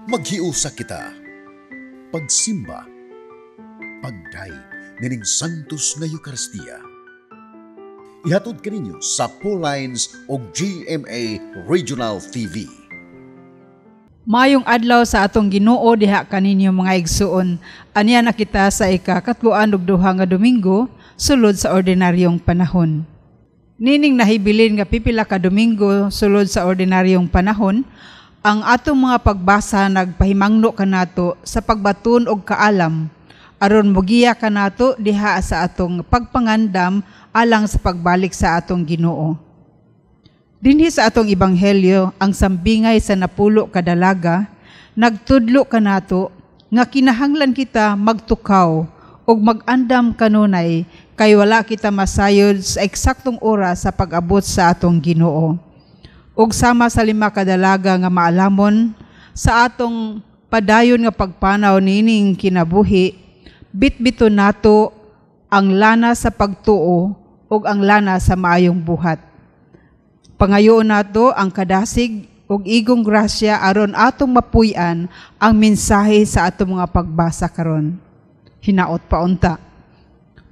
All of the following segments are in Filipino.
Maghiusa kita, pagsimba, pagdaig nining Santos nga Eucharistia. Ihatod kaninyo sa Pauline's o GMA Regional TV. Mayong adlaw sa atong Ginoo diha kaninyo mga igsuon. Aniya na kita sa ika-katluan ug duha nga Domingo sulod sa ordinaryong panahon. Nining nahibilin nga pipila ka Domingo sulod sa ordinaryong panahon, ang atong mga pagbasa nagpahimangno kanato sa pagbaton og kaalam aron mogiya kanato diha sa atong pagpangandam alang sa pagbalik sa atong Ginoo. Dinhi sa atong ebanghelyo ang sambingay sa napulo ka dalaga nagtudlo kanato nga kinahanglan kita magtukaw ug mag-andam kanunay kay wala kita masayod sa eksaktong oras sa pag-abot sa atong Ginoo. Ug sama sa lima ka dalaga nga maalamon sa atong padayon nga pagpanaw nining kinabuhi, bitbiton nato ang lana sa pagtuo ug ang lana sa maayong buhat. Pangayoon nato ang kadasig ug igong grasya aron atong mapuy-an ang mensahe sa atong mga pagbasa karon. Hinaot pa unta.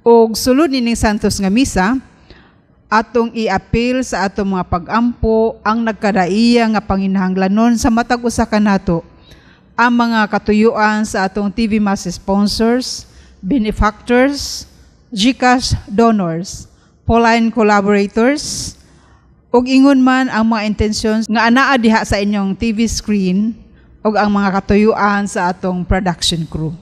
Ug sulod nining Santos nga misa, atong i-appeal sa atong mga pag-ampo ang nagkadaiya nga panginahanglanon sa matag usa kanato, ang mga katuyuan sa atong TV Mass sponsors, benefactors, GCash donors, Pauline collaborators, ug ingon man ang mga intentions nga anaa diha sa inyong TV screen ug ang mga katuyuan sa atong production crew.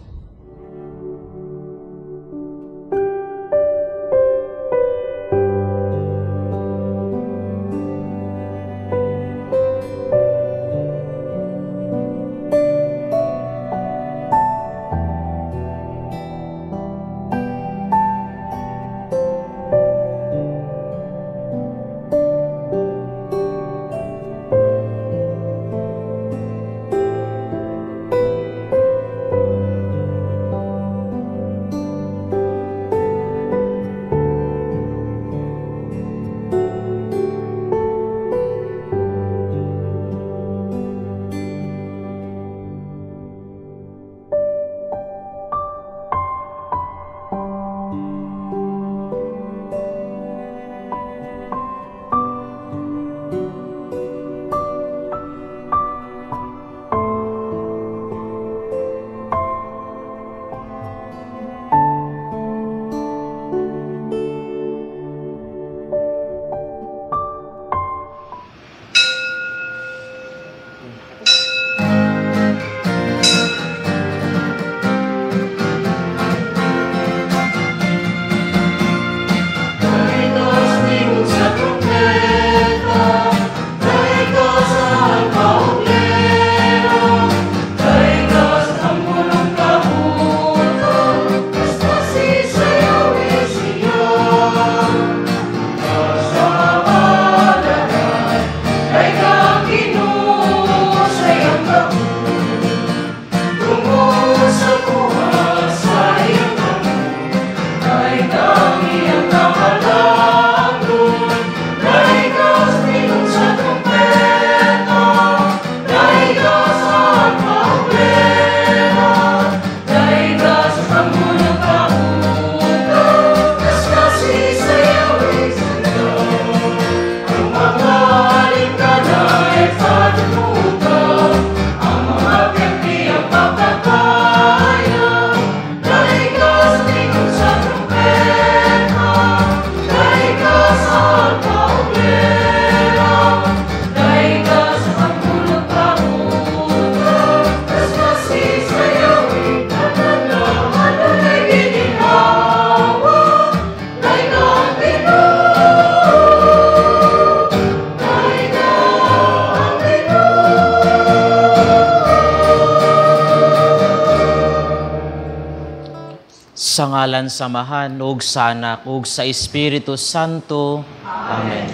Sa ngalan samahan, ug sa Anak, ug sa Espiritu Santo. Amen.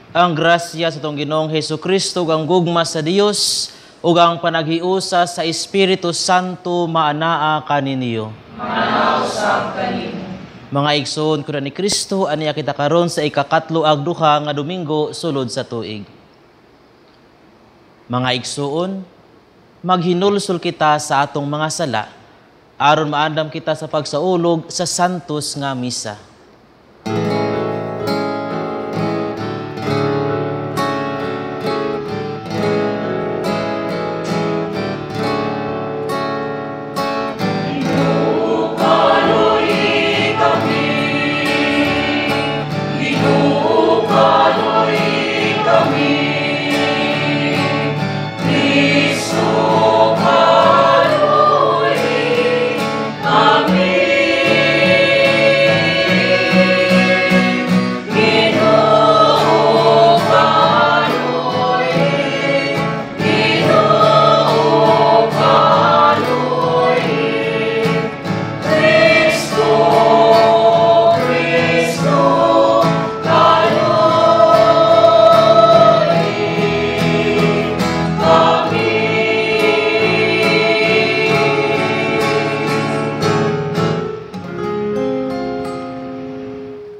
Ang grasya sa itong Ginoong Hesukristo, ang gugma sa Dios, ug ang panaghiusa sa Espiritu Santo maanaa kaninyo. Manaw sa kanino. Mga igsoon ko ni Kristo, aniya kita karon sa ikakatlo ag duha nga Domingo sulod sa tuig. Mga igsoon, maghinulsol kita sa atong mga sala, aron maandam kita sa pagsaulog sa santos nga misa.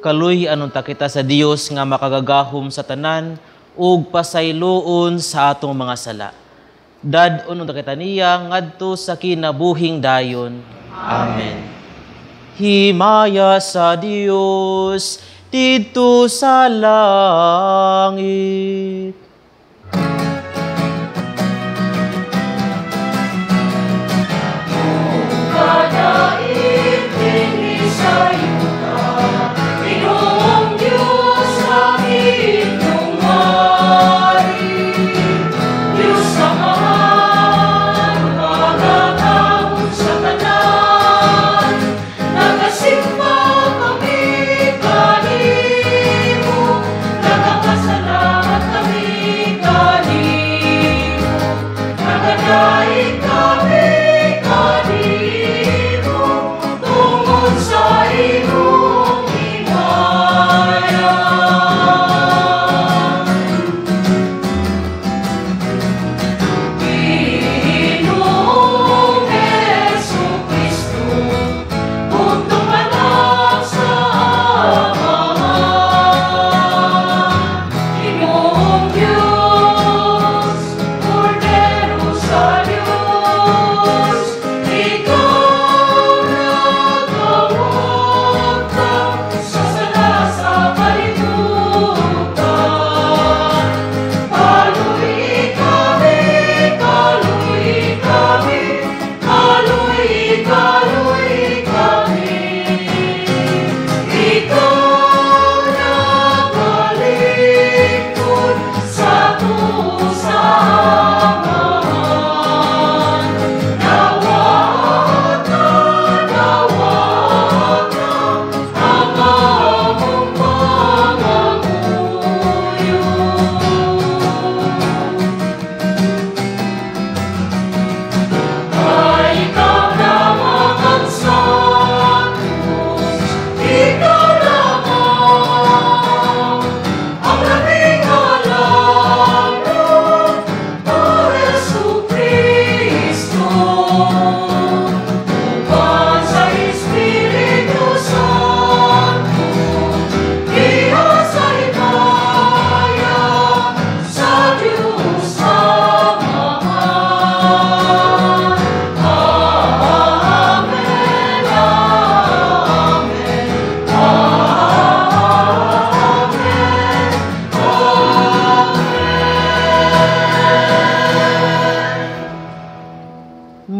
Kaluy anon ta kita sa Dios nga makagagahom sa tanan ug pasayloon sa atong mga sala. Dad-on ta kita niya ngadto sa kinabuhing dayon. Amen. Himaya sa Dios didto sa langit. Kadain din sa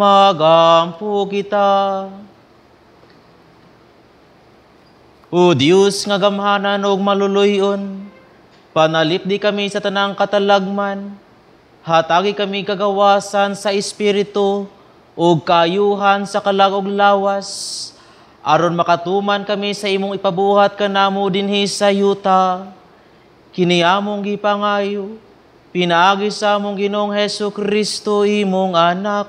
magampo kita. O Diyos nga gamhanan og maluluyon, panalip di kami sa tanang katalagman, hatagi kami kagawasan sa Espiritu ug kayuhan sa kalag ug lawas, aron makatuman kami sa imong ipabuhat kanamo dinhi sa yuta. Kini among gipangayo, pinaagi sa among Ginoong Hesukristo imong anak,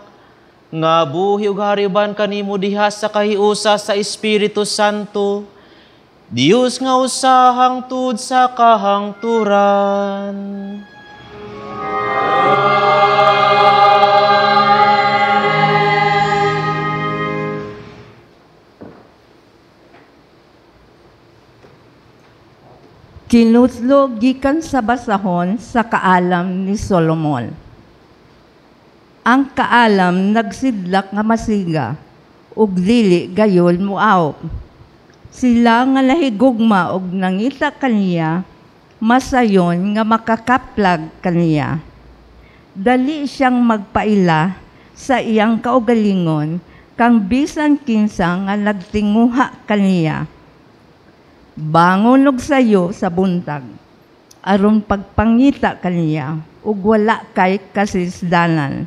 nga buhi ug hariban kanimo diha sa kahiusa sa Espiritu Santo, Dios nga usahang tud sa kahangturan. Kinutlog gikan sa basahon sa kaalam ni Solomon. Ang kaalam nagsidlak nga masiga, ug dili gayol muaw. Sila nga lahigugma og nangita kaniya, masayon nga makakaplag kaniya. Dali siyang magpaila sa iyang kaugalingon, kang bisan kinsa nga nagtinguha kaniya. Bangon og sayo sa buntag, aron pagpangita kaniya, ug wala kay kasisdanan.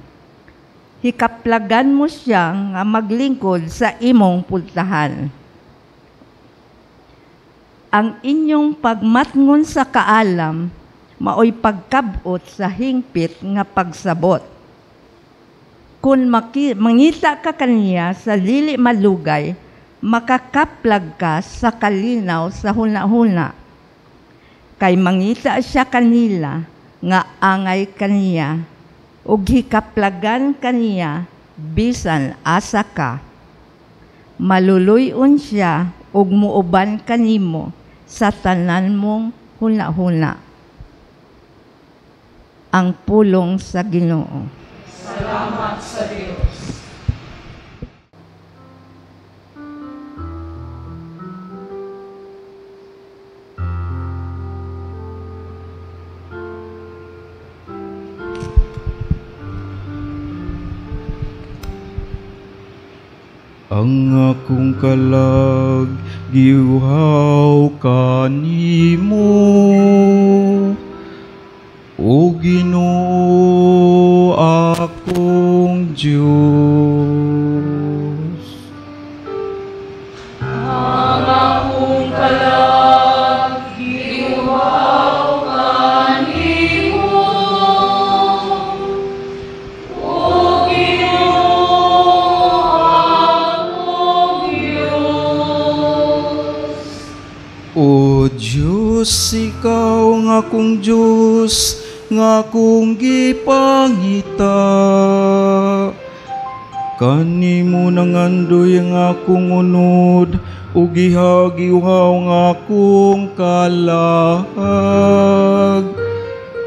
Hikaplagan mo siya nga maglingkod sa imong pultahan. Ang inyong pagmatngon sa kaalam, maoy pagkabot sa hingpit nga pagsabot. Kung mangita ka kaniya sa dili malugay, makakaplag ka sa kalinaw sa huna-huna. Kay mangita siya kanila nga angay kaniya, ug hikaplagan kaniya bisan asa ka. Maluluyon siya ug muuban kanimo sa tanan mong huna-huna. Ang pulong sa Ginoo. Salamat sa Diyos. Ang akong kalag giuhaw kanimo, o Ginoo akong Diyos. Ang akong kalag giuhaw kanimo, o O Diyos, ikaw ng akong Diyos, nga akong gipangita. Kanimo nangandoy ang akong unod, o gihagiuhaw ng akong kalag.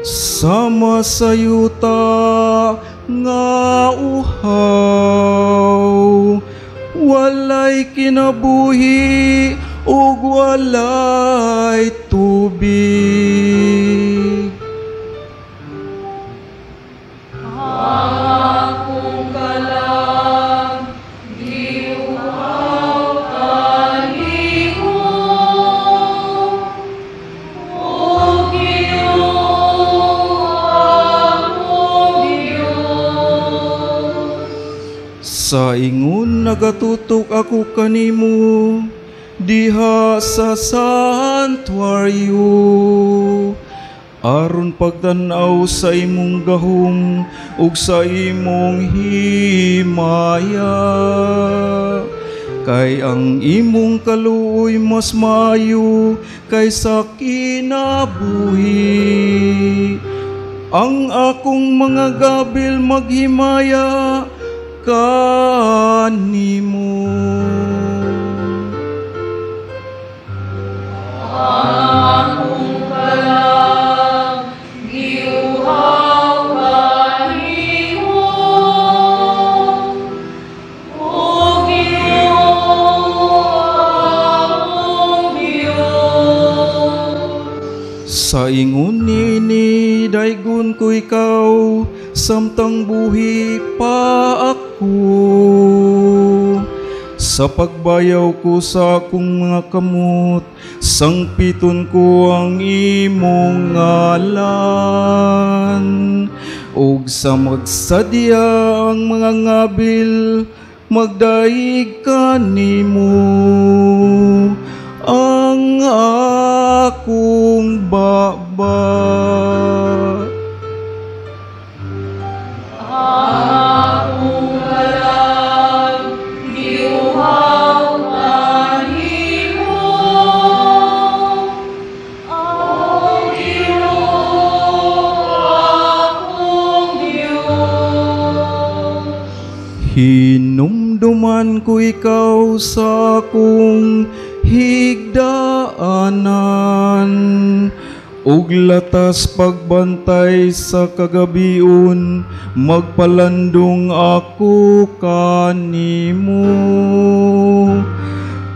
Sama sa yuta nga uhaw, walay kinabuhi, ug walay tubig. ang akong kalag giuhaw kanimo, o Ginoo akong Diyos. Sa ingon nagatutok ako kanimo, diha sa santuaryo, aron pagtanaw sa imong gahom ug sa imong himaya. Kay ang imong kaluoy mas maayo kaysa kinabuhi. Ang akong mga gabil maghimaya kanimo. Akong kalag giuhaw kanimo, o Ginoo akong Diyos. Sa ingon nini daygon ko ikaw, samtang buhi pa ako. Sa pagbayaw ko sa akong mga kamot, sangpiton ko ang imong ngalan. Ug sa magsadya ang mga ngabil, magdaig kanimo. Ang akong baba. Akong kalag giuhaw kanimo, o Ginoo akong Diyos. Hinumduman ko ikaw sa akong higdaanan, ug latas pagbantay sa kagabion, magpalandong ako kanimo.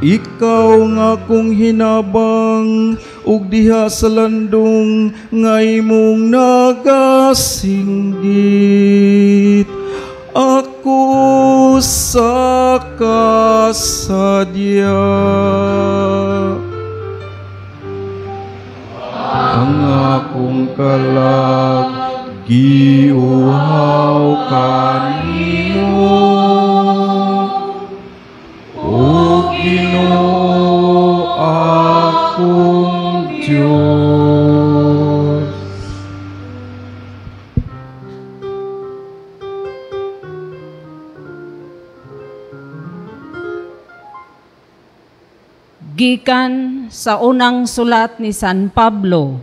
Ikaw nga akong hinabang, ug diha sa landong nga imong nagasinggit. Ako sa kasadya, ang akong kalag giuhaw kanimo. O Ginoo akong Diyos. Gikan sa unang sulat ni San Pablo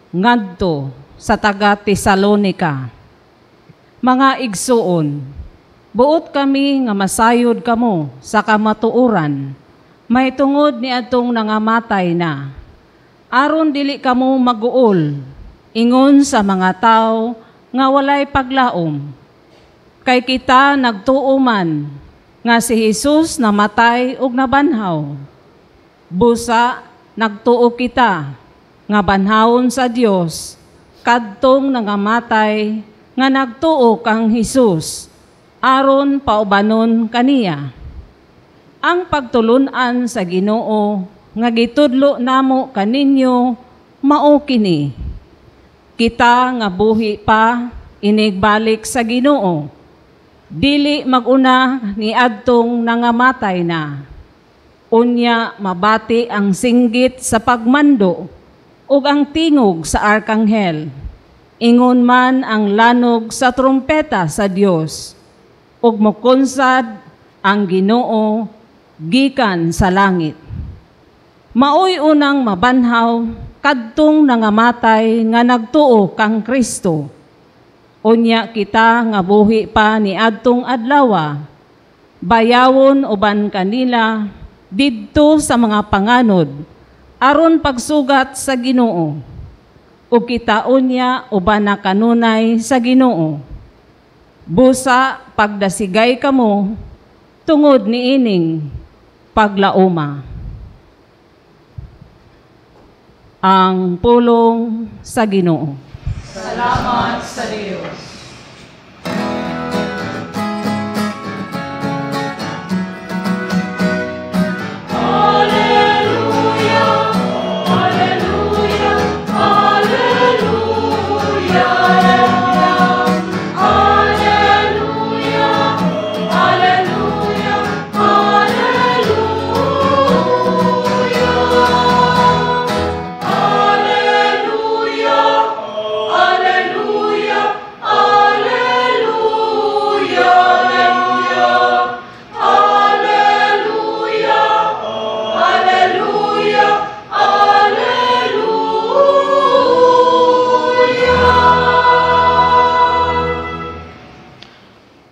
ngadto sa taga Tesalonica. Mga igsuon, buot kami nga masayod kamo sa kamatuoran, may tungod ni atong nangamatay na. Aron dili kamo maguol, ingon sa mga tao nga walay paglaom. Kay kita nagtuo man nga si Jesus namatay ug nabanhaw. Busa nagtuo kita nga banhawon sa Dios kadtong nangamatay nga nagtuo kang Jesus aron paubanon kaniya. Ang pagtulunan sa Ginoo nga gitudlo namo kaninyo mao kini. Kita nga buhi pa inigbalik sa Ginoo. Dili maguna ni adtong nangamatay na. Unya mabati ang singgit sa pagmando ug ang tingog sa arkanghel. Ingon man ang lanog sa trumpeta sa Dios. Ug mokonsad ang Ginoo gikan sa langit. Maoy unang mabanhaw kadtong nangamatay nga nagtuo kang Kristo. Unya kita nga buhi pa ni adtong adlaw, bayawon uban kanila didto sa mga panganod aron pagsugat sa Ginoo. Ug kita unya uban na kanunay sa Ginoo. Busa pagdasigay kamo tungod niining paglauma. Ang pulong sa Ginoo. Salamat sa Diyos.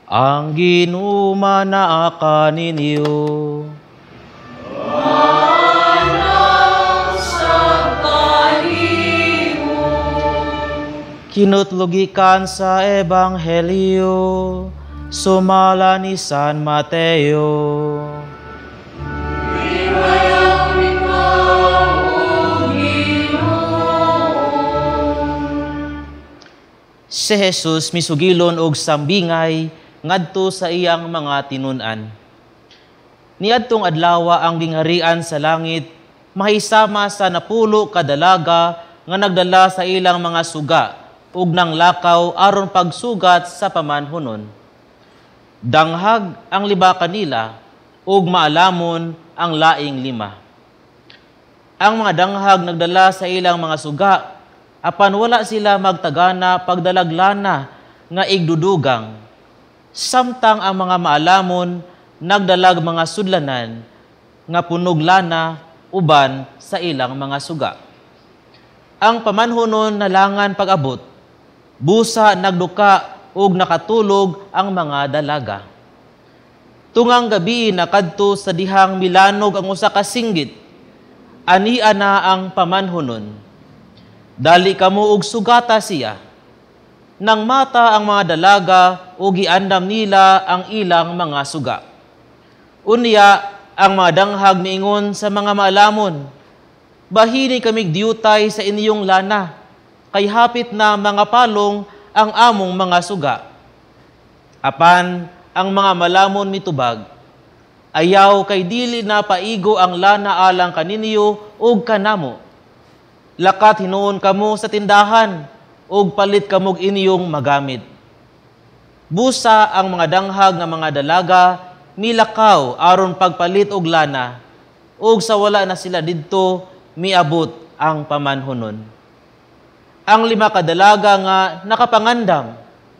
Ang Ginoo naa ninyo. Kinutlugikan sa Ebanghelyo sumala ni San Mateo. Si Jesus misugilon og sambingay ngadto sa iyang mga tinun-an. Niadtong adlaw ang gingharian sa langit mahisama sa napulo ka dalaga nga nagdala sa ilang mga suga ug nang lakaw aron pagsugat sa pamanhunon. Danghag ang liba kanila ug maalamon ang laing lima. Ang mga danghag nagdala sa ilang mga suga apan wala sila magtagana pagdalaglana nga igdudugang. Samtang ang mga maalamon nagdalag mga sudlanan nga punog lana uban sa ilang mga suga. Ang pamanhunon nalangan pag-abot, busa nagduka ug nakatulog ang mga dalaga. Tungang gabi nakadto sa dihang milanog ang usa ka singgit, ania na ang pamanhunon. Dali kamo og sugata siya. Nang mata ang mga dalaga o giandam nila ang ilang mga suga. Unya, ang mga danghag niingon sa mga maalamon, bahini kamig diyutay sa inyong lana, kay hapit na mga palong ang among mga suga. Apan, ang mga malamon mitubag, ayaw kay dili na paigo ang lana alang kaninyo ug kanamo. Lakat hinuon kamo sa tindahan, ug palit kamog inyong magamit. Busa ang mga danghag nga mga dalaga, milakaw aron pagpalit og lana, ug sa wala na sila didto, miabot ang pamanhunon. Ang 5 kadalaga nga nakapangandam,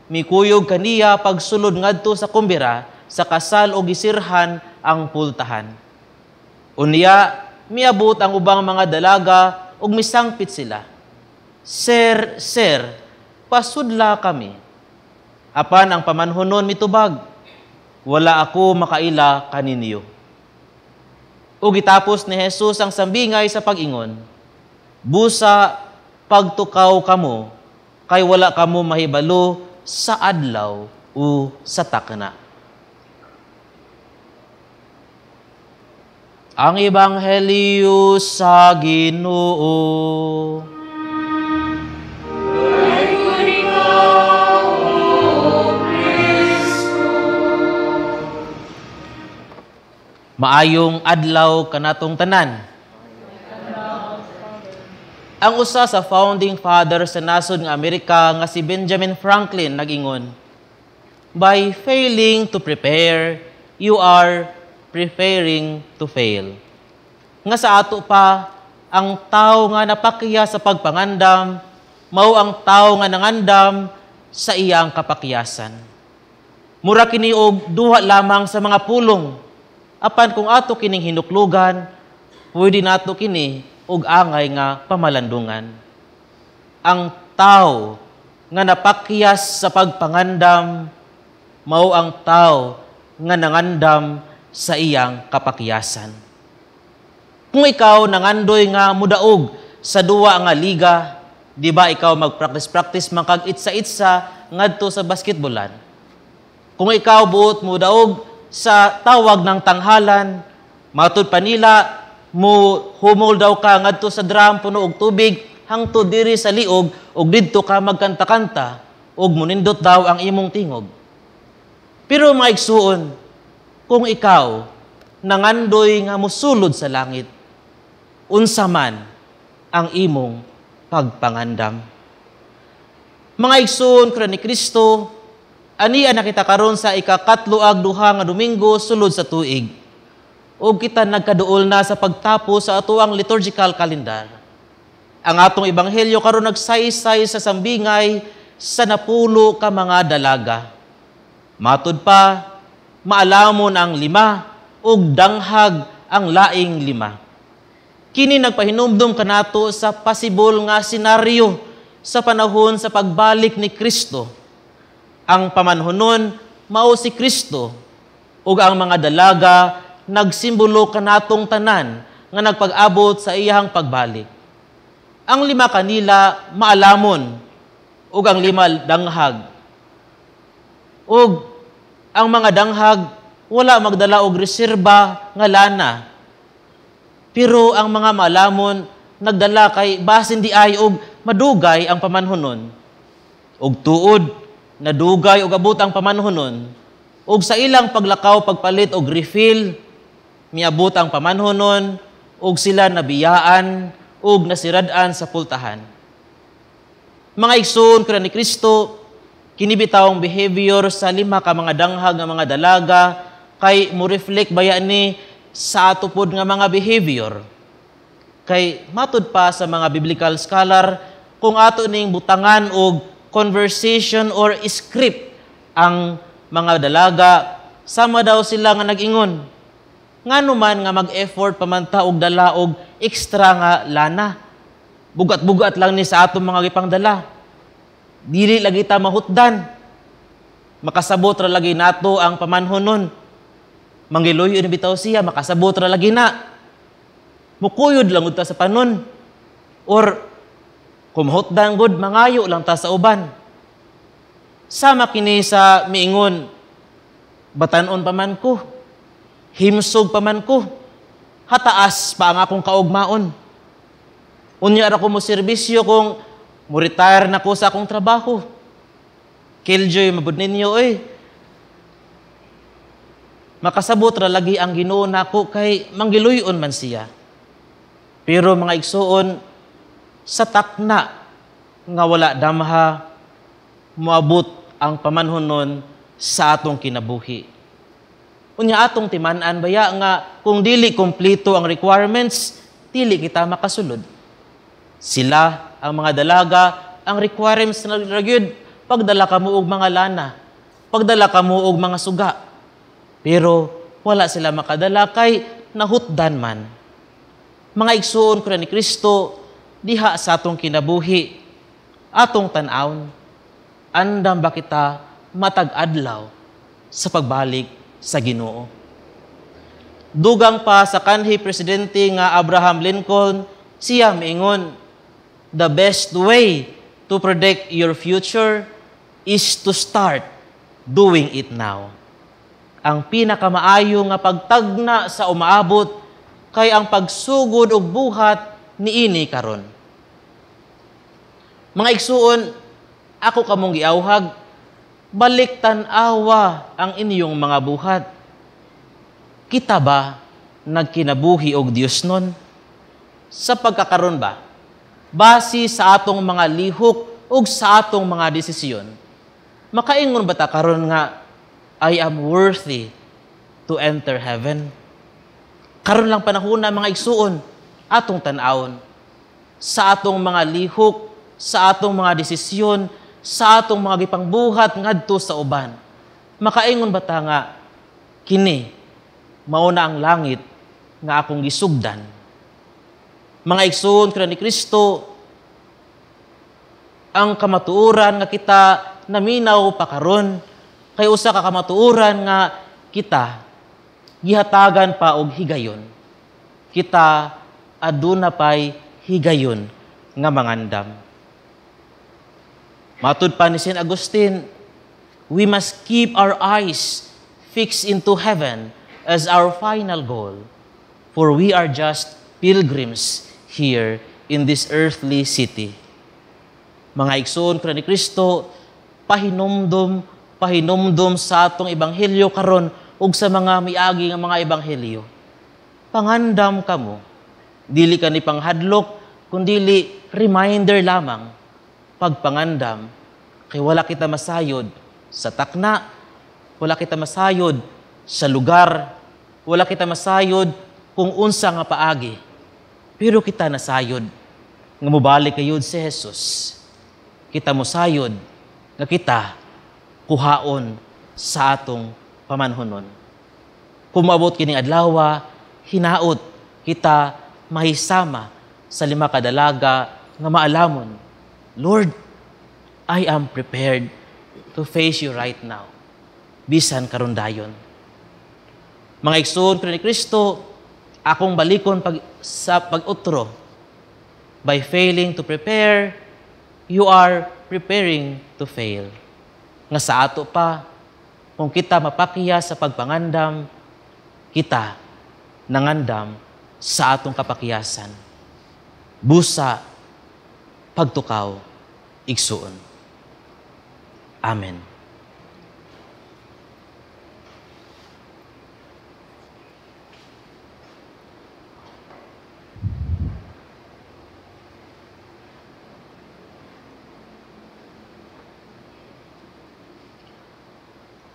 mikuyog kaniya pagsulod ngadto sa kumbira, sa kasal o gisirhan ang pultahan. Unya, miabot ang ubang mga dalaga ug misangpit sila. Sir, sir, pasudla kami. Apan ang pamanhunon mitubag, wala ako makaila kaninyo. Ug gitapos ni Jesus ang sambingay sa pag-ingon, busa pagtukaw kamo, kay wala kamo mahibalo sa adlaw o sa takna. Ang Ebanghelyo sa Ginoo. Maayong adlaw kanatong tanan. Ang usa sa founding father sa nasod nga Amerika nga si Benjamin Franklin nag-ingon, by failing to prepare, you are preparing to fail. Nga sa ato pa, ang tao nga napakiya sa pagpangandam, mao ang tao nga nangandam sa iyang kapakyasan. Mura kini og duha lamang sa mga pulong. Apan kung ato kining hinuklugan, pwede nato kini og angay nga pamalandungan. Ang tao nga napakyas sa pagpangandam, mao ang tao nga nangandam sa iyang kapakyasan. Kung ikaw nangandoy nga mudaog sa duwa nga liga, di ba ikaw mag-practice makag itsa-itsa ngadto sa basketballan? Kung ikaw buot mudaog sa tawag ng tanghalan, matud pa nila, mo humol daw ka ngadto sa drum puno og tubig hangtod diri sa liog og didto ka magkanta-kanta og munindot daw ang imong tingog. Pero mga igsuon, kung ikaw nangandoy nga mosulod sa langit, unsa man ang imong pagpangandam? Mga igsuon kra ni Kristo, aniya nakita karon sa ika-3 nga Domingo sulod sa tuig. O kita nagkaduol na sa pagtapos sa atuang liturgical calendar. Ang atong ebanghelyo karon nagsaysay sa sambingay sa 10 ka mga dalaga. Matud pa, maalamon ang 5 ug danghag ang laing 5. Kini nagpahinumdum kanato sa possible nga senaryo sa panahon sa pagbalik ni Kristo. Ang pamanhunon mao si Kristo ug ang mga dalaga nagsimbolo kanatong tanan nga nagpag-abot sa iyang pagbalik. Ang 5 kanila maalamon ug ang 5 danghag. Ug ang mga danghag wala magdala og reserba nga lana. Pero ang mga maalamon nagdala kay basin di ay og madugay ang pamanhunon. Og tuod nadugay og abot ang pamanhunon, ug sa ilang paglakaw pagpalit og refill, miabot ang pamanhunon, ug sila nabiyaan, ug nasirad-an sa pultahan. Mga igsoon kra ni Kristo, kinibitawong behavior sa 5 ka mga danghag nga mga dalaga, kay mo reflect baya ni sa atupod nga mga behavior. Kay matud pa sa mga biblical scholar, kung ato ning butangan og conversation or script ang mga dalaga, sama daw sila nga nag-ingon. Ngano man nga mag-effort pamanta og dala og extra nga lana. Bugat-bugat lang ni sa atong mga gipangdala. Dili lagi ta mahutdan. Makasabot ra lagi nato ang pamanhonon. Mangiloy ni bitaw siya, makasabot ra lagi na. Mukuyod lang ta sa panon. Or Kumhotdan gud mangayo lang ta sa uban. Sama kini sa miingon, batanon pa man ko, himsog pa man ko, hataas pa ang akong kaugmaon. Unya ra ko mo serbisyo kung mo-retire na ko sa akong trabaho. Killjoy mabud ninyo makasabot ra lagi ang Ginoo nako kay manggiluyon man siya. Pero mga igsuon, sa takna nga wala damha moabot ang pamanhonon sa atong kinabuhi. Unya atong timan-an baya nga kung dili kompleto ang requirements, dili kita makasulod. Sila ang mga dalaga, ang requirements na nagyud, pagdala ka mo og mga lana, pagdala ka mo og mga suga. Pero wala sila makadala kay nahutdan man. Mga igsuon ko ni Kristo, diha sa atong kinabuhi, atong tan-awon, andam ba kita matag-adlaw sa pagbalik sa Ginoo. Dugang pa sa kanhi presidente nga Abraham Lincoln, siya miingon, the best way to predict your future is to start doing it now. Ang pinakamaayo nga pagtagna sa umaabot kay ang pagsugod og buhat niini karon. Mga igsuon, ako kamong giawhag, balik tan-awa ang inyong mga buhat. Kita ba nagkinabuhi og Dios nun? Sa pagkakaron ba? Base sa atong mga lihok ug sa atong mga desisyon, makaingon ba ta karon nga I am worthy to enter heaven? Karon lang panahon na mga igsuon, atong tan-awon sa atong mga lihok, sa atong mga desisyon, sa atong mga gipangbuhat ngadto sa uban. Makaingon ba ta nga kini mao na ang langit nga akong gisugdan? Mga igsuon ni Kristo, ang kamatuoran nga kita naminaw pa karon kay usa ka kamatuoran nga kita gihatagan pa og higayon. Kita aduna pay higayon nga mangandam. Matud pa ni Saint Agustin, we must keep our eyes fixed into heaven as our final goal, for we are just pilgrims here in this earthly city. Mga igsoon ni Kristo, pahinumdum sa atong ebanghelyo karon ug sa mga miagi nga mga ebanghelyo. Pangandam kamo, dili ka ni panghadlok, kundili reminder lamang. Pagpangandam, kay wala kita masayod sa takna, wala kita masayod sa lugar, wala kita masayod kung unsa nga paagi. Pero kita nasayod nga mobalik kayod si Jesus. Kita mosayod nga kita kuhaon sa atong pamanhonon. Kumabot kining adlaw, hinaot kita mahisama sa 5 kadalaga nga maalamon, Lord, I am prepared to face you right now. Bisan karon dayon. Mga igsoon ni Kristo, akong balikon sa pag-utro. By failing to prepare, you are preparing to fail. Nga sa ato pa, kung kita mapakiya sa pagpangandam, kita nangandam sa atong kapakiyasan. Busa, pagtukaw, igsuon. Amen.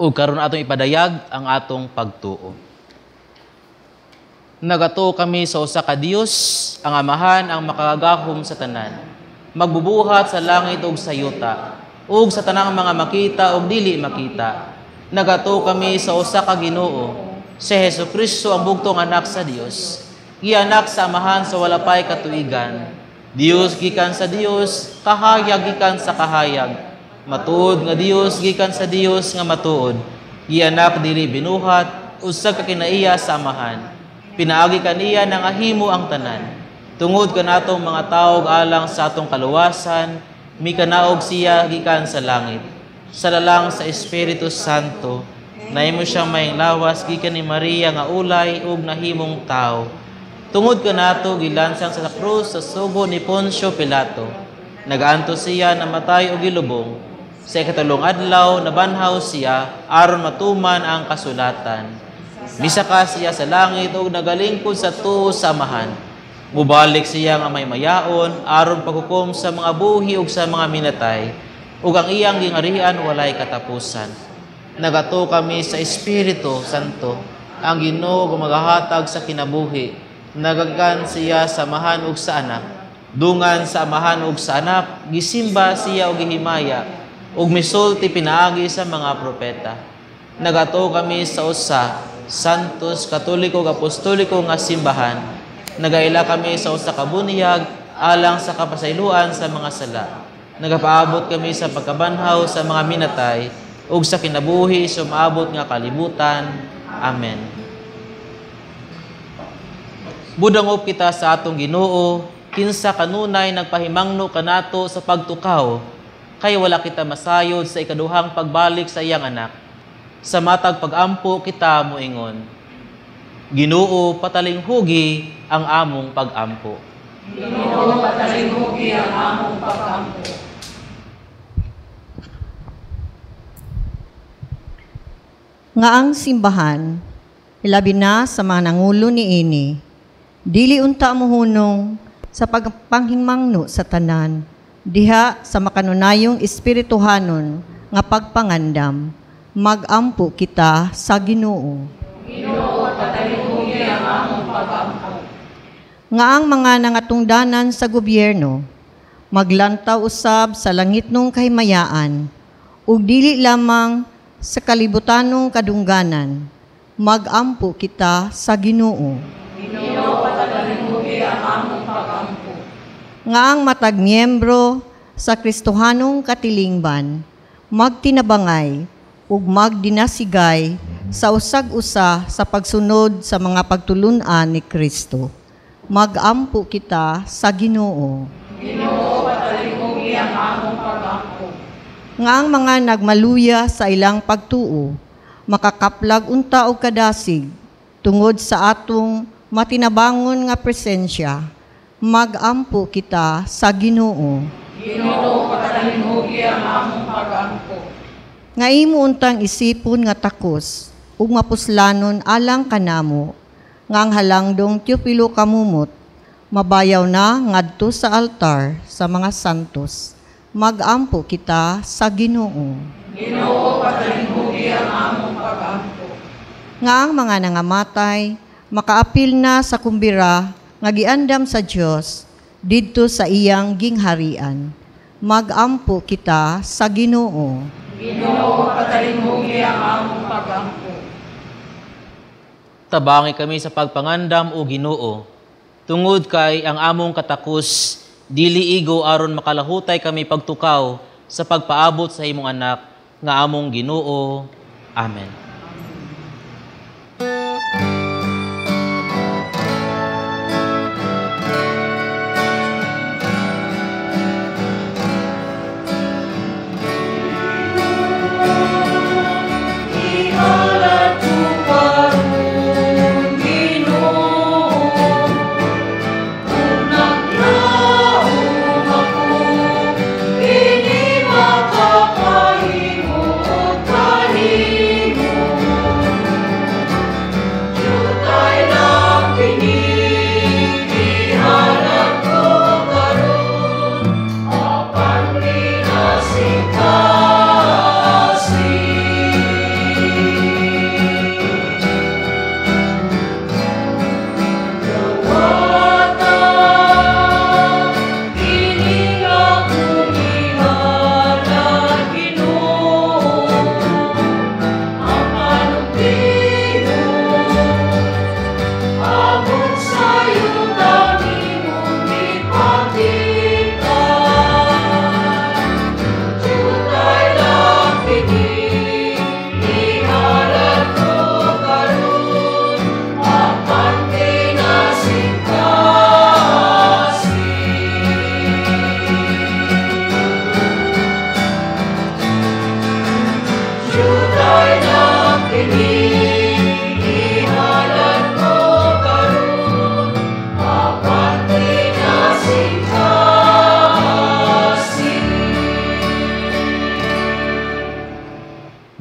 O karon atong ipadayag ang atong pagtuo. Nagatuo kami sa usa ka Dios, ang Amahan, ang makagahom sa tanan, magbubuhat sa langit ug sa yuta, ug sa tanang mga makita ug dili makita. Nagatuo kami sa usa ka Ginoo, si Hesukristo ang bugtong anak sa Dios, gianak sa Amahan sa wala pay katuigan, Dios gikan sa Dios, kahayag gikan sa kahayag, matuod nga Dios gikan sa Dios nga matuod, gianak dili binuhat, usag ka kinaiya sa Amahan. Pinaagi kaniya nang ahimo ang tanan. Tungod ka natong mga taog alang sa atong kaluwasan, mi kanaog siya gikan sa langit. Sa lalang sa Espiritu Santo, nahimo siyang mayang lawas gikan ni Maria nga ulay ug nahimong tao. Tungod ka nato gilansang sa krus sa sugo ni Poncio Pilato. Nagaanto siya na matay og gilubong. Sa ikatulong adlaw nabanhaw siya aron matuman ang kasulatan. Misaka siya sa langit ug nagalingkod sa tuo sa amahan. Mubalik siya nga may mayaon aron paghukom sa mga buhi ug sa mga minatay ug ang iyang gingarihan walay katapusan. Nagato kami sa Espiritu Santo, ang Ginoo nga magahatag sa kinabuhi. Nagagan siya sa amahan ug sa anak. Dungan sa amahan ug sa anak, gisimba siya ug gihimaya ug misulti pinaagi sa mga propeta. Nagato kami sa usa, santos, katoliko ug apostoliko nga simbahan. Nagaila kami sa usa ka bunyag alang sa kapasayloan sa mga sala. Nagapaabot kami sa pagkabanhaw sa mga minatay ug sa kinabuhi sumaabot nga kalibutan. Amen. Budangop kita sa atong Ginoo, kinsa kanunay nagpahimangno kanato sa pagtukaw, kay wala kita masayod sa ikaduhang pagbalik sa iyang anak. Sa matag pag-ampo kita moingon, Ginoo, patalinghugi ang among pag-ampo. Ginoo, patalinghugi ang among pag-ampo. Nga ang simbahan, ilabi na sa mga nangulo ni ini, dili unta mohunong sa pagpanghimangno sa tanan, diha sa makanunayong espirituhanon nga pagpangandam, mag-ampo kita sa Ginoo. Ginoo, patalinghugi ang among pag-ampo. Nga ang mga nangatungdanan sa gobyerno, maglantaw usab sa langitnong kahimayaan, ug dili lamang sa kalibutanong kadungganan, mag-ampo kita sa Ginoo. Ginoo, patalinghugi ang among pag-ampo. Nga ang matag miyembro sa Kristohanong katilingban, magtinabangay ug magdinasigay sa usag-usa sa pagsunod sa mga pagtulunan ni Kristo. Mag-ampo kita sa Ginoo. Ginoo, patalinghugi ang among pag-ampo. Nga ang mga nagmaluya sa ilang pagtuo, makakaplag unta og kadasig tungod sa atong matinabangon nga presensya, mag-ampo kita sa Ginoo. Ginoo, patalinghugi ang among pag-ampo. Nga imo untang isipon nga takos, ug mapuslanon alang kanamo, nga ang halangdong Teofilo kamumot, mabayaw na ngadto sa altar sa mga santos, mag-ampo kita sa Ginoo. Ginoo, patalinghugi ang among pag-ampo. Nga ang mga nangamatay, makaapil na sa kumbira, nga giandam sa Dios didto sa iyang gingharian, mag-ampo kita sa Ginoo. Ginoo, patalinghugi ang among pag-ampo. Tabangi kami sa pagpangandam o Ginoo. Tungod kay ang among katakos, dili igo aron makalahutay kami pagtukaw sa pagpaabot sa imong anak nga among Ginoo. Amen. Ginoo,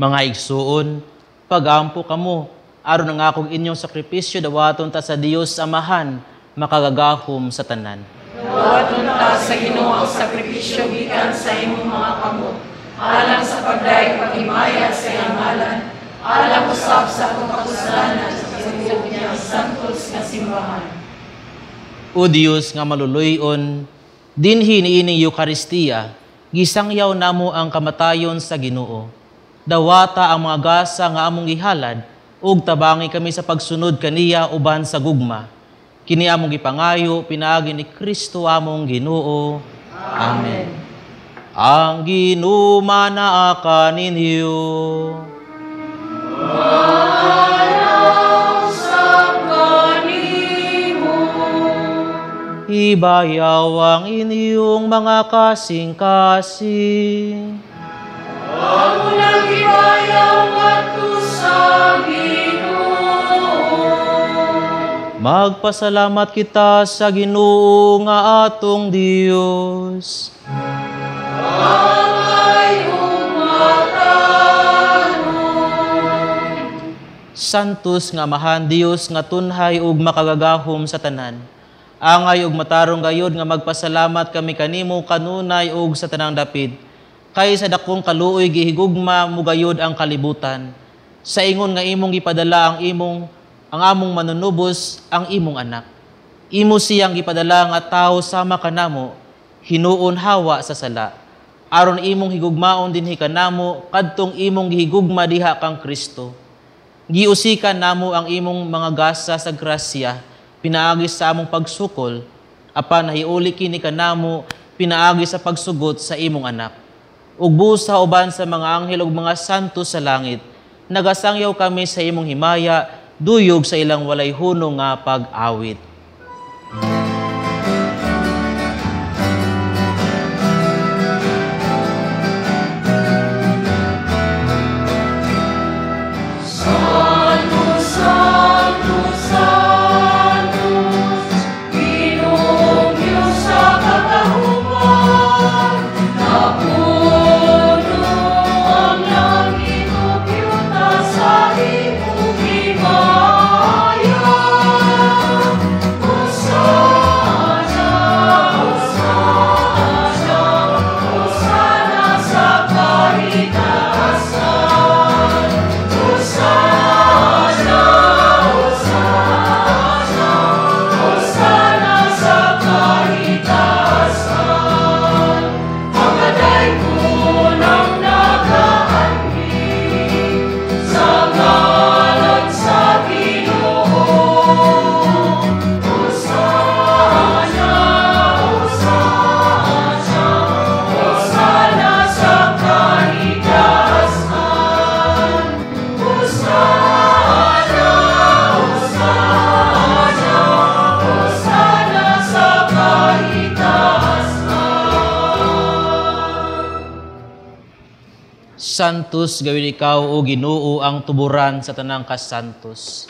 Mga igsuon, pagampo kamo, aron ang akong inyong sakripisyo dawaton ta sa Dios Amahan, makagagahom sa tanan. Dawaton ta sa Ginoo ang sakripisyo gikan sa imong mga kamot, alang sa pagdayeg paghimaya sa iyang ngalan, alang usab sa akong kasalanan sa pagtubag niyang santos nga simbahan. O Dios nga maluluyon, dinhi niining Eucharistia, gisangyaw namo ang kamatayon sa Ginoo. Dawata ang mga gasa nga among gihalad, ug tabangi kami sa pagsunod kaniya uban sa gugma. Kini among gipangayo pinaagi ni Kristo among Ginoo. Amen. Ang ginumana kaninyo. Ibayaw ang inyong mga kasing-kasing. Ang unang ibayaw ngadto sa Ginoo. Magpasalamat kita sa Ginoo nga atong Dios. Angay Santos nga Amahan Dios nga tunhay ug makagagahom sa tanan. Angay ug matarong gayod nga magpasalamat kami kanimo kanunay ug sa tanang dapit. Kay sa dakong kaluoy gihigugma mo gayod ang kalibutan. Sa ingon nga imong gipadala ang among manunubos ang imong anak. Imo siyang gipadala nga tawo sama kanamo, hinuon hawa sa sala. Aron imong higugmaon dinhi kanamo kadtong imong gihigugma diha kang Kristo. Giusikan namo ang imong mga gasa sa grasya, pinaagi sa among pagsukol, apan nahiuli kini kanamo pinaagi sa pagsugot sa imong anak. Ug busa uban sa mga anghel ug mga santo sa langit, nagasangyaw kami sa imong himaya, duyog sa ilang walay hunong nga pag-awit. Santos gawin ikaw o Ginoo ang tuburan sa tanang kasantos.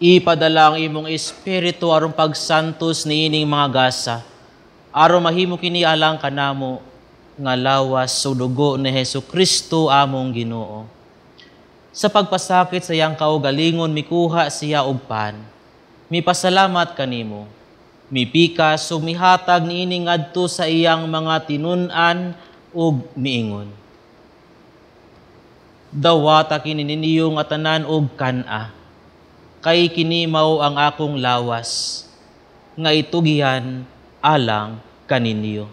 Ipadala ang imong espiritu aron pagsantos niining mga gasa, aron mahimo kini alang kanamo nga lawas sa dugo ni Hesukristo among Ginoo. Sa pagpasakit sa iyang kaugalingon mikuha siya og pan. Mipasalamat kanimo. Mipikas ug mihatag niining ngadto sa iyang mga tinun-an ug miingon. Dawata kini ninyo nga tanan og kana, kay kini mao ang akong lawas, nga itugihan alang kaninyo.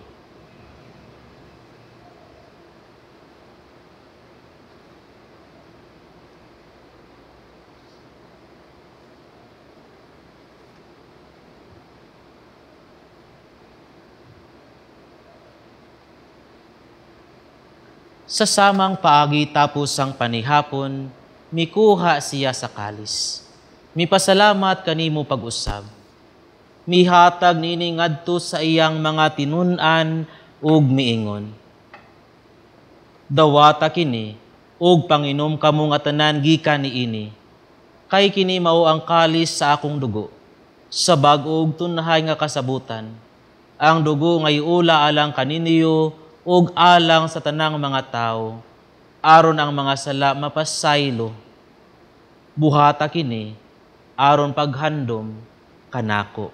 Sa samang paagi tapos ang panihapon, mikuha siya sa kalis. Mipasalamat kanimo pag-usab. Mihatag nini ngadto sa iyang mga tinun-an ug miingon. Dawata kini ug panginom kamo nga tanan gikan niini. Kay kini mao ang kalis sa akong dugo. Sa bag-og tunhay nga kasabutan. Ang dugo nga iula alang kaninyo ug alang sa tanang mga tao. aron ang mga sala mapasaylo. Buhata kini, aron paghandom kanako.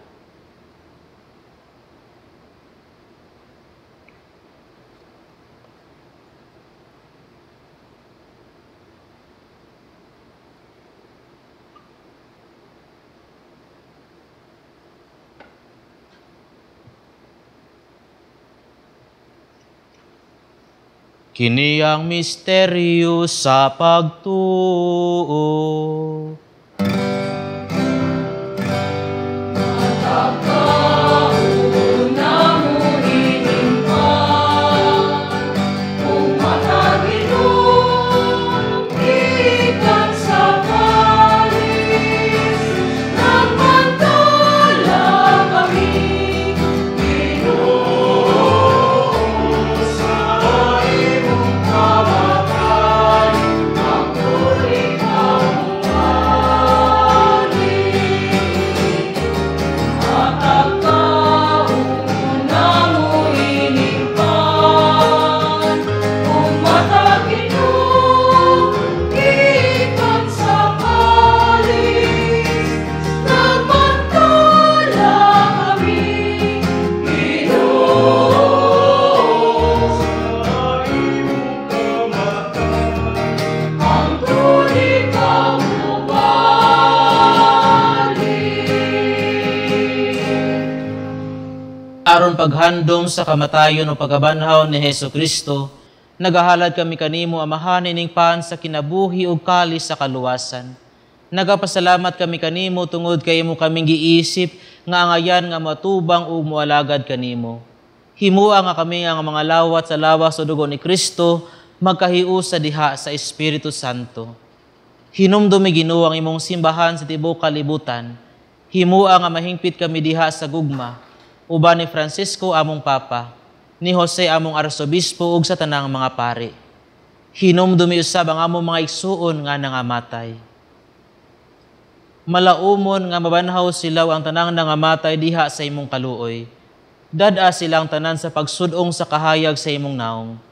Kini ang misteryo sa pagtuo. Aron paghandom sa kamatayon o pagabanhaw ni Hesu Kristo, nagahalad kami kanimo amahan ining pan sa kinabuhi ug kalis sa kaluwasan. Nagapasalamat kami kanimo tungod kay imo kaming giisip nga angayan nga matubang ug moalagad kanimo. Himua nga kami ang mga lawat sa lawas o dugo ni Kristo magkahius sa diha sa Espiritu Santo. Hinumdumi Ginoo ang imong simbahan sa tibuok kalibutan. Himua nga mahingpit kami diha sa gugma. Uban ni Francisco among Papa, ni Jose among Arsobispo ug sa tanang mga pari. Hinumdumi usab ang among mga igsuon nga nangamatay. Malaumon nga mabanhaw silaw ang tanang nangamatay diha sa imong kaluoy. Dad-a silang tanan sa pagsudong sa kahayag sa imong naong.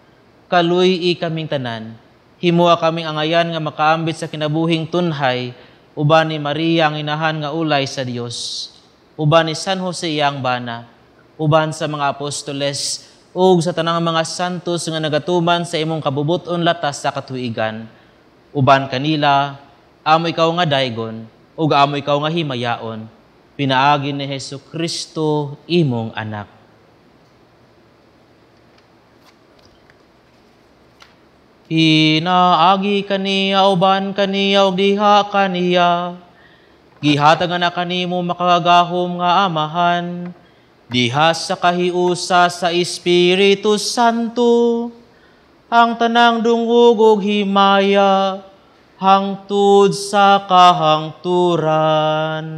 Kaluy-i kaming tanan. Himua kaming angayan nga makaambit sa kinabuhing tunhay, uban ni Maria ang inahan nga ulay sa Dios. Uban ni San Jose iyang bana, uban sa mga apostoles, ug sa tanang mga santos nga nagatuman sa imong kabubuton latas sa katuigan. Uban kanila, amo ikaw nga daygon, ug amo ikaw nga himayaon, pinaagi ni Hesu Kristo imong anak. Pinaagi kaniya, uban kaniya, ug diha kaniya, gihatagan na kanimo makagahom nga amahan, diha sa kahiusa sa Espiritu Santo, ang tanang dungog ug himaya, hangtod sa kahangturan.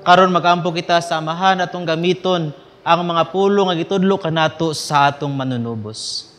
Karon magampo kita sa amahan atong gamiton ang mga pulong nga gitudlo kanato sa atong manunubos.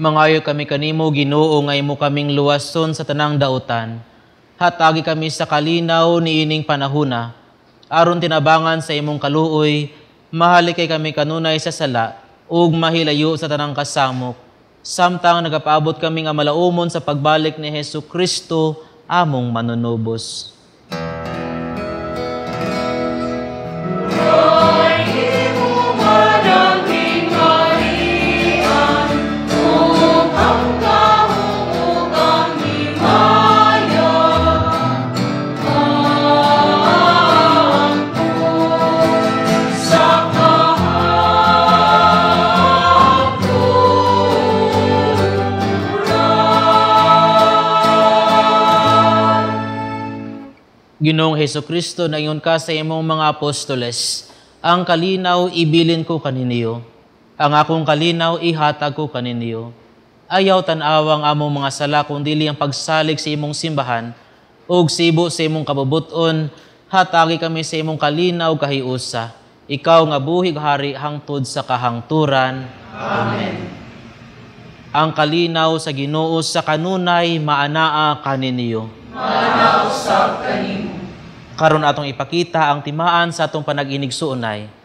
Mangayo kami kanimo, Ginoo, nga imo kaming luwason sa tanang dautan. Hatagi kami sa kalinaw ni ining panahuna. Aron tinabangan sa imong kaluoy, mahali kay kami kanunay sa sala, ug mahilayo sa tanang kasamok. Samtang nagapaabot kami nga malaumon sa pagbalik ni Hesu Kristo, among manunubos. Ginoong Hesu Kristo, naingon ka sa imong mga apostoles, ang kalinaw ibilin ko kaniniyo, ang akong kalinaw ihatag ko kaniniyo. Ayaw tan-awang among mga sala kung dili ang pagsalig sa imong simbahan, ug sibo sa imong kabubuton, hatagi kami sa imong kalinaw kahiusa. Ikaw nga buhig hari hangtod sa kahangturan. Amen. Ang kalinaw sa Ginoo sa kanunay maanaa kaniniyo. Maanaw sab kanimo. Karon atong ipakita ang timaan sa atong panag-inigsuonay.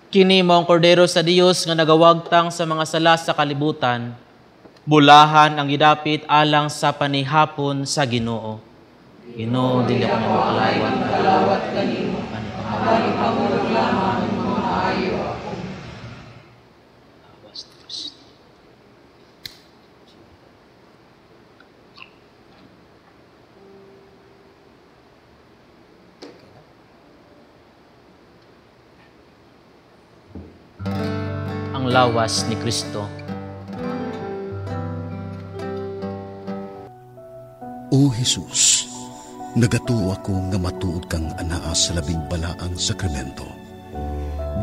Kini mao ang kordero sa Dios nga nagawagtang sa mga sala sa kalibutan. Bulahan ang gidapit alang sa panihapon sa Ginoo. Ginoo, dili ako kalawat kanimo. Abali pamulog lamang ang mga ayo ako. ang lawas ni Kristo. O Jesus, nagatuo ako nga matuod kang anaa sa labing balaang sakramento.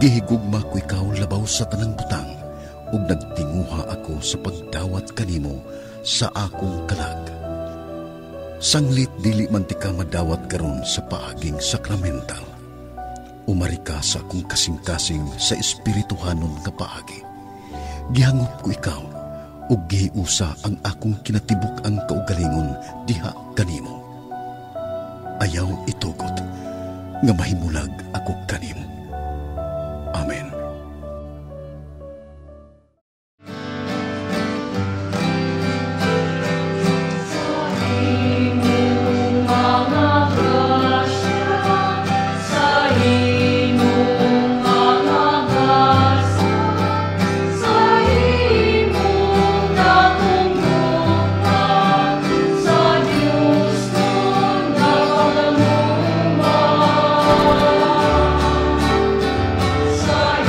Gihigugma ko ikaw labaw sa tanang butang ug nagtinguha ako sa pagdawat kanimo sa akong kalag. Sanglit dili man ti ka madawat karon sa paaging sakramental. Umari ka sa akong kasing-kasing sa espirituhanon nga paagi. Gihangop ko ikaw ug gihiusa ang akong kinatibuk ang kaugalingon diha kanimo. Ayaw itugot nga mahimulag ako kanimo. Amen. Sa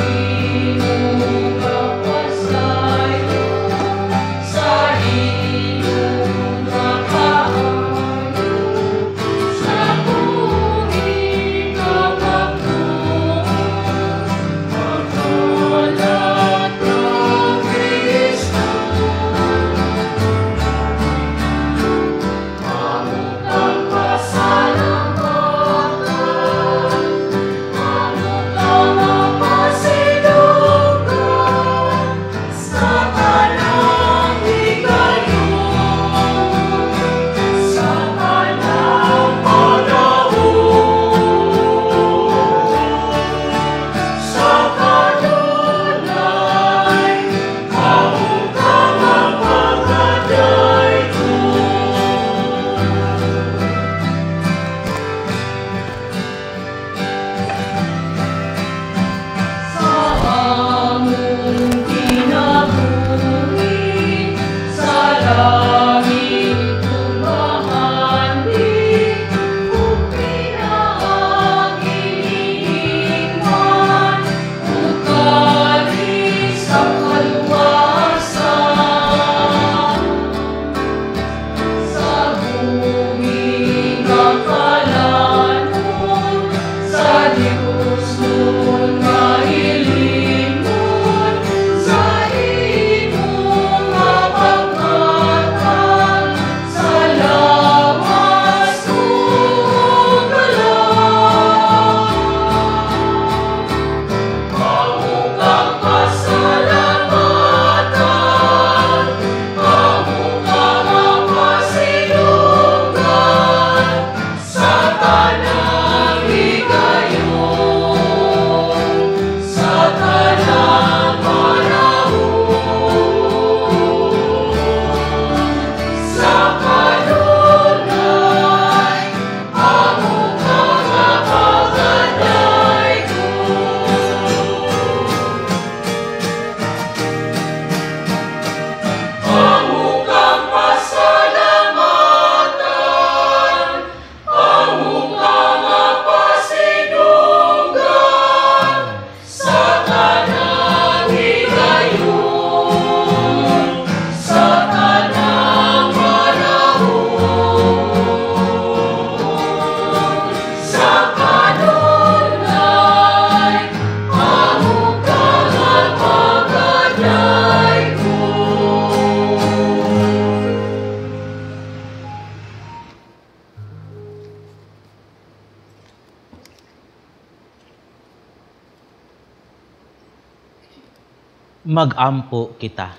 Mag-ampo kita.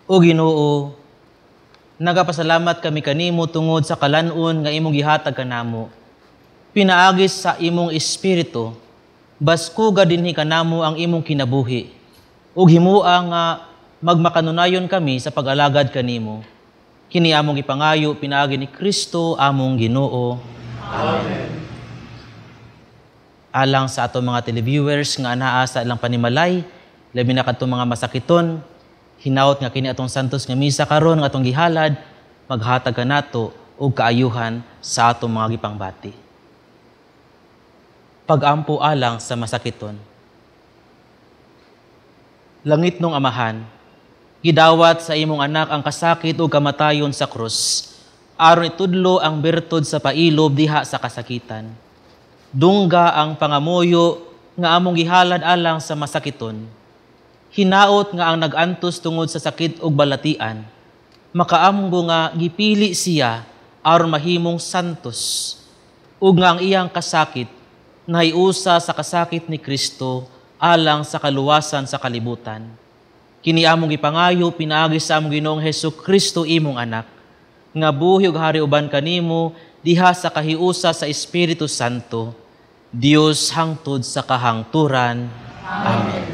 O Ginoo, nagapasalamat kami kanimo tungod sa kalanon nga imong gihatag kanamo. Pinaagis sa imong espiritu, baskuga dinhi kanamo ang imong kinabuhi. Ug himua nga magmakanunayon kami sa pag-alagad kanimo. Kini among ipangayo pinaagi ni Kristo among Ginoo. Amen. Alang sa atong mga televiewers nga anaa sa ilang panimalay, labi na kadtong mga masakiton, hinaot nga kini atong santos nga misa karon nga atong gihalad, maghatag kanato og kaayuhan sa atong mga gipangbati. Pag-ampo alang sa masakiton. Langit nung Amahan, gidawat sa imong anak ang kasakit o kamatayon sa krus, aron itudlo ang bertod sa pailob diha sa kasakitan. Dungga ang pangamuyo nga among gihalad alang sa masakiton. Hinaot nga ang nag-antos tungod sa sakit ug balatian, makaamgo nga gipili siya aron mahimong santos, ug nga ang iyang kasakit nahiusa sa kasakit ni Kristo alang sa kaluwasan sa kalibutan. Kini among gipangayo pinaagi sa among Ginoong Hesukristo imong anak, nga buhi ug hari uban kanimo diha sa kahiusa sa Espiritu Santo, Dios hangtod sa kahangturan. Amen.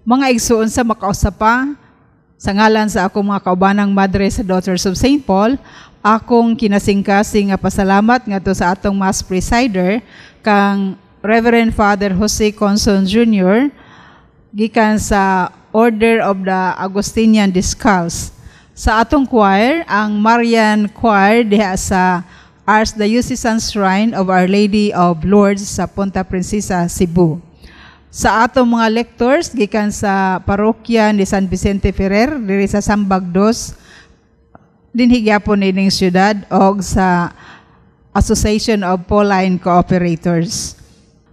Mga igsuon sa makausapa, sa ngalan sa akong mga kaubanang madre sa Daughters of St. Paul, akong kinasingkasing nga pasalamat ngadto sa atong Mass Presider kang Reverend Father Jose Conson Jr. gikan sa Order of the Augustinian Disciples. Sa atong choir, ang Marian Choir diha sa Archdiocesan Shrine of Our Lady of Lourdes sa Punta Princesa, Cebu. Sa atong mga lectors, gikan sa parokya ni San Vicente Ferrer, diri sa Sambag 2, dinhi gyapon ining syudad, o sa Association of Pauline Cooperators.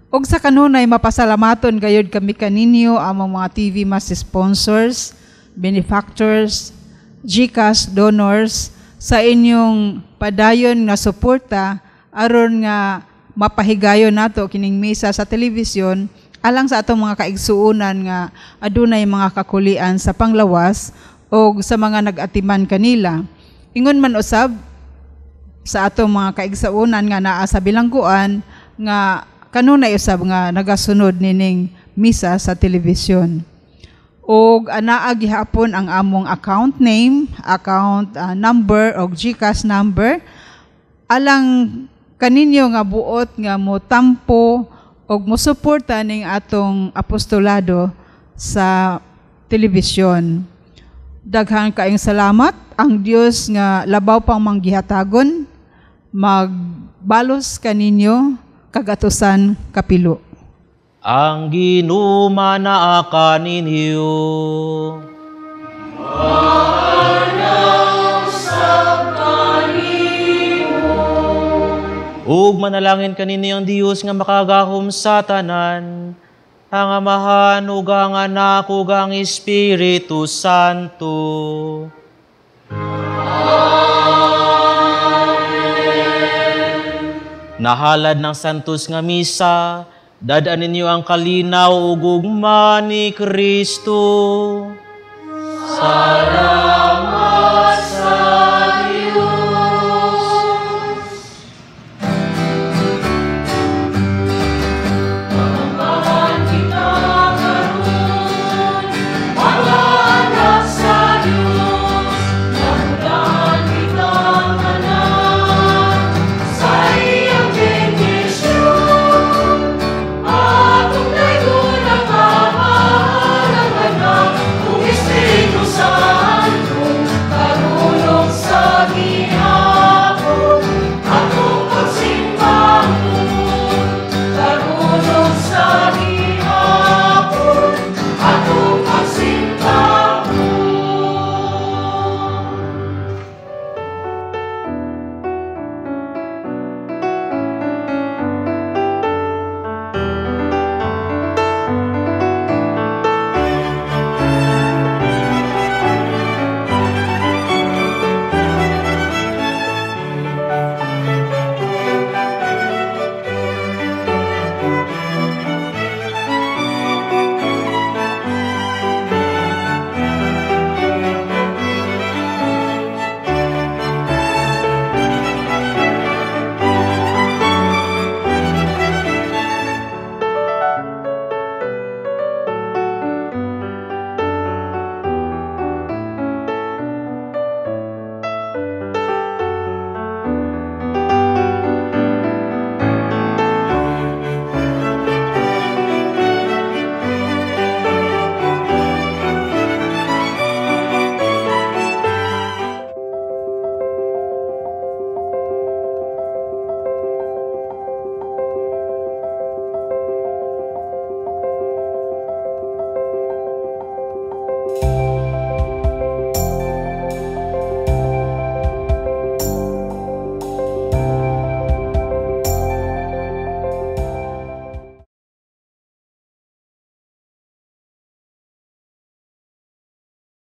Og sa kanunay, mapasalamaton gayud kami kaninyo among mga TV Mass sponsors, benefactors, GCash donors, sa inyong padayon nga suporta aron nga mapahigayon nato kining misa sa telebisyon alang sa atong mga kaigsuonan nga adunay mga kakulian sa panglawas o sa mga nag-atiman kanila. Ingon man usab sa atong mga kaigsuonan nga naa sa bilangguan nga kanunay usab nga nagasunod nining misa sa telebisyon. Og anaa gihapon ang among account name, account number og GCash number alang kaninyo nga buot nga motampo og mosuporta ning atong apostolado sa telebisyon. Daghang kaayong salamat. Ang Dios nga labaw pang manggihatagon magbalos kaninyo kagatusan kapilo. Ang ginumana kaninyo. Manaw sa kanimo. Ug manalangin kaninyo ang Dios nga makagahom sa tanan, ang Amahan ug ang Anak ug ang Espiritu Santo. Amen. Nahalad ng santos nga misa, dadaan ninyo ang kalinaw ug ugma ni Kristo. Salamat.